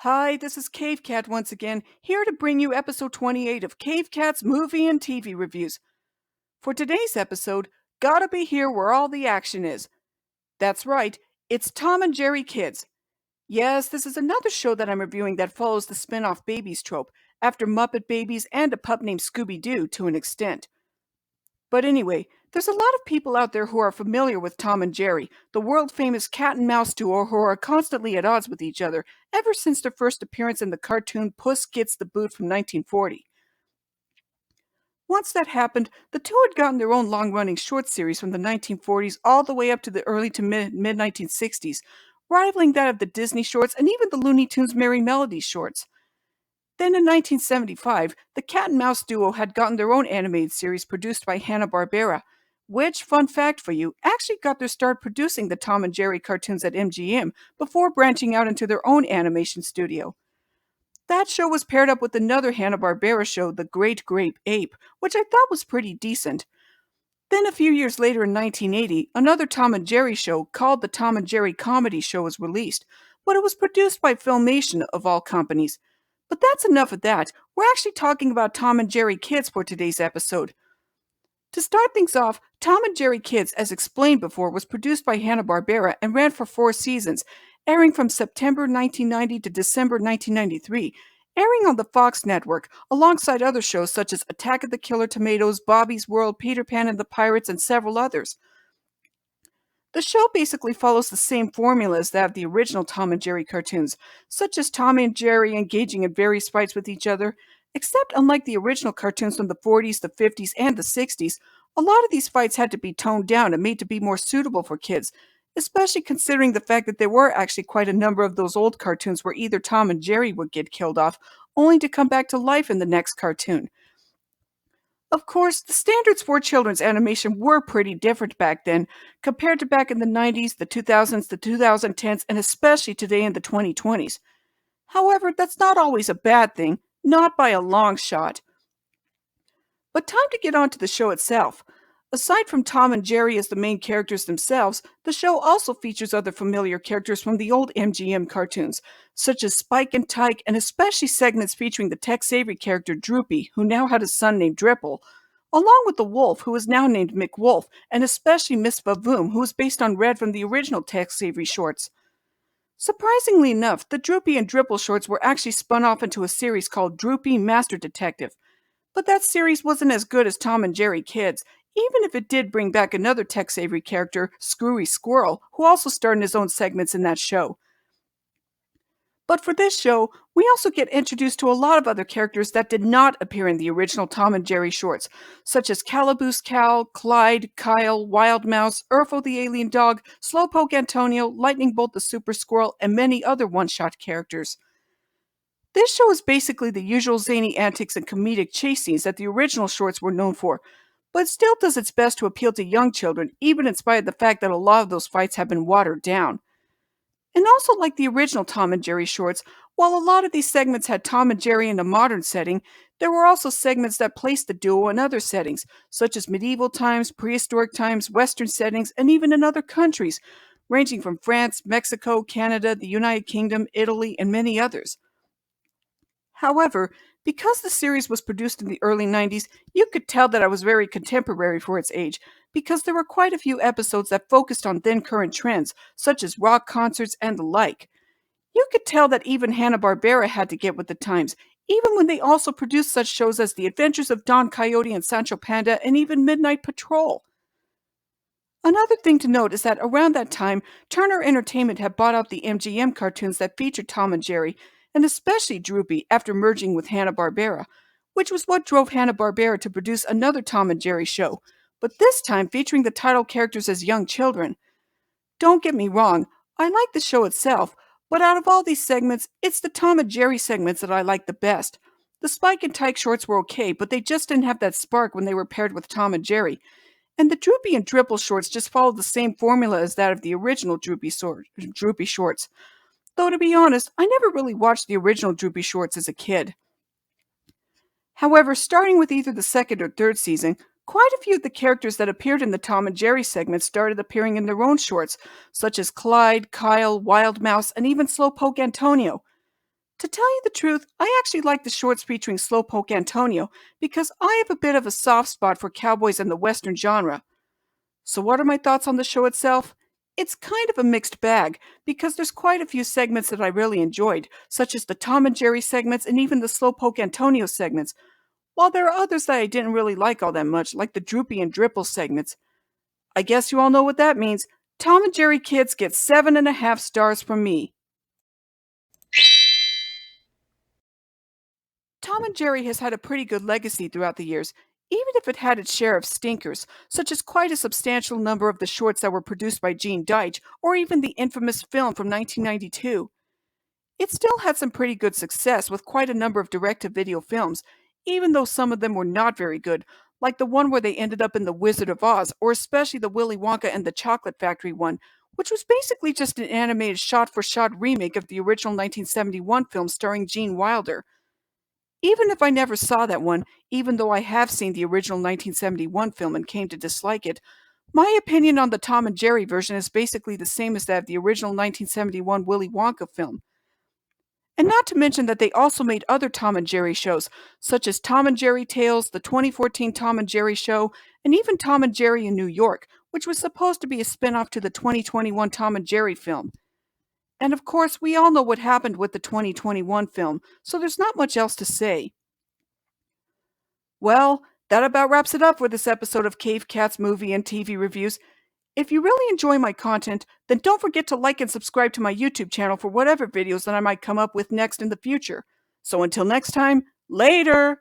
Hi, this is Cave Cat once again, here to bring you episode 28 of Cave Cat's movie and TV reviews. For today's episode, gotta be here where all the action is. That's right, it's Tom and Jerry Kids. Yes, this is another show that I'm reviewing that follows the Spinoff Babies trope, after Muppet Babies and a pup named Scooby-Doo to an extent. But anyway, there's a lot of people out there who are familiar with Tom and Jerry, the world-famous cat and mouse duo who are constantly at odds with each other ever since their first appearance in the cartoon Puss Gets the Boot from 1940. Once that happened, the two had gotten their own long-running short series from the 1940s all the way up to the early to mid-1960s, rivaling that of the Disney shorts and even the Looney Tunes Merry Melodies shorts. Then in 1975, the cat and mouse duo had gotten their own animated series produced by Hanna-Barbera, which, fun fact for you, actually got their start producing the Tom and Jerry cartoons at MGM before branching out into their own animation studio. That show was paired up with another Hanna-Barbera show, The Great Grape Ape, which I thought was pretty decent. Then a few years later in 1980, another Tom and Jerry show called The Tom and Jerry Comedy Show was released, but it was produced by Filmation of all companies. But that's enough of that. We're actually talking about Tom and Jerry Kids for today's episode. To start things off, Tom and Jerry Kids, as explained before, was produced by Hanna-Barbera and ran for 4 seasons, airing from September 1990 to December 1993, airing on the Fox network, alongside other shows such as Attack of the Killer Tomatoes, Bobby's World, Peter Pan and the Pirates, and several others. The show basically follows the same formula as that of the original Tom and Jerry cartoons, such as Tom and Jerry engaging in various fights with each other, except unlike the original cartoons from the 40s, the 50s, and the 60s, a lot of these fights had to be toned down and made to be more suitable for kids, especially considering the fact that there were actually quite a number of those old cartoons where either Tom and Jerry would get killed off, only to come back to life in the next cartoon. Of course, the standards for children's animation were pretty different back then, compared to back in the 90s, the 2000s, the 2010s, and especially today in the 2020s. However, that's not always a bad thing, not by a long shot. But time to get on to the show itself. Aside from Tom and Jerry as the main characters themselves, the show also features other familiar characters from the old MGM cartoons, such as Spike and Tyke, and especially segments featuring the Tex Avery character Droopy, who now had a son named Dripple, along with the wolf, who is now named Mick Wolf, and especially Miss Vavoom, who is based on Red from the original Tex Avery shorts. Surprisingly enough, the Droopy and Dripple shorts were actually spun off into a series called Droopy Master Detective, but that series wasn't as good as Tom and Jerry Kids, even if it did bring back another Tex Avery character, Screwy Squirrel, who also starred in his own segments in that show. But for this show, we also get introduced to a lot of other characters that did not appear in the original Tom and Jerry shorts, such as Calaboose Cal, Clyde, Kyle, Wild Mouse, Urfo the Alien Dog, Slowpoke Antonio, Lightning Bolt the Super Squirrel, and many other one-shot characters. This show is basically the usual zany antics and comedic chase scenes that the original shorts were known for, but still does its best to appeal to young children, even in spite of the fact that a lot of those fights have been watered down. And also like the original Tom and Jerry shorts, while a lot of these segments had Tom and Jerry in a modern setting, there were also segments that placed the duo in other settings, such as medieval times, prehistoric times, western settings, and even in other countries, ranging from France, Mexico, Canada, the United Kingdom, Italy, and many others. However, because the series was produced in the early 90s, you could tell that I was very contemporary for its age, because there were quite a few episodes that focused on then current trends, such as rock concerts and the like. You could tell that even Hanna-Barbera had to get with the times, even when they also produced such shows as The Adventures of Don Quixote and Sancho Panda and even Midnight Patrol. Another thing to note is that around that time, Turner Entertainment had bought out the MGM cartoons that featured Tom and Jerry, and especially Droopy after merging with Hanna-Barbera, which was what drove Hanna-Barbera to produce another Tom and Jerry show, but this time featuring the title characters as young children. Don't get me wrong, I like the show itself, but out of all these segments, it's the Tom and Jerry segments that I like the best. The Spike and Tyke shorts were okay, but they just didn't have that spark when they were paired with Tom and Jerry. And the Droopy and Dripple shorts just followed the same formula as that of the original Droopy shorts. Though to be honest, I never really watched the original Droopy shorts as a kid. However, starting with either the second or third season, quite a few of the characters that appeared in the Tom and Jerry segments started appearing in their own shorts, such as Clyde, Kyle, Wild Mouse, and even Slowpoke Antonio. To tell you the truth, I actually like the shorts featuring Slowpoke Antonio because I have a bit of a soft spot for cowboys and the Western genre. So, what are my thoughts on the show itself? It's kind of a mixed bag because there's quite a few segments that I really enjoyed, such as the Tom and Jerry segments and even the Slowpoke Antonio segments, while there are others that I didn't really like all that much, like the Droopy and Dripple segments. I guess you all know what that means. Tom and Jerry Kids get 7.5 stars from me. Tom and Jerry has had a pretty good legacy throughout the years, even if it had its share of stinkers, such as quite a substantial number of the shorts that were produced by Gene Deitch, or even the infamous film from 1992. It still had some pretty good success with quite a number of direct-to-video films, even though some of them were not very good, like the one where they ended up in The Wizard of Oz, or especially the Willy Wonka and the Chocolate Factory one, which was basically just an animated shot-for-shot remake of the original 1971 film starring Gene Wilder. Even if I never saw that one, even though I have seen the original 1971 film and came to dislike it, my opinion on the Tom and Jerry version is basically the same as that of the original 1971 Willy Wonka film. And not to mention that they also made other Tom and Jerry shows, such as Tom and Jerry Tales, the 2014 Tom and Jerry Show, and even Tom and Jerry in New York, which was supposed to be a spin-off to the 2021 Tom and Jerry film. And of course, we all know what happened with the 2021 film, so there's not much else to say. Well, that about wraps it up for this episode of Cave Cat's movie and TV reviews. If you really enjoy my content, then don't forget to like and subscribe to my YouTube channel for whatever videos that I might come up with next in the future. So until next time, later!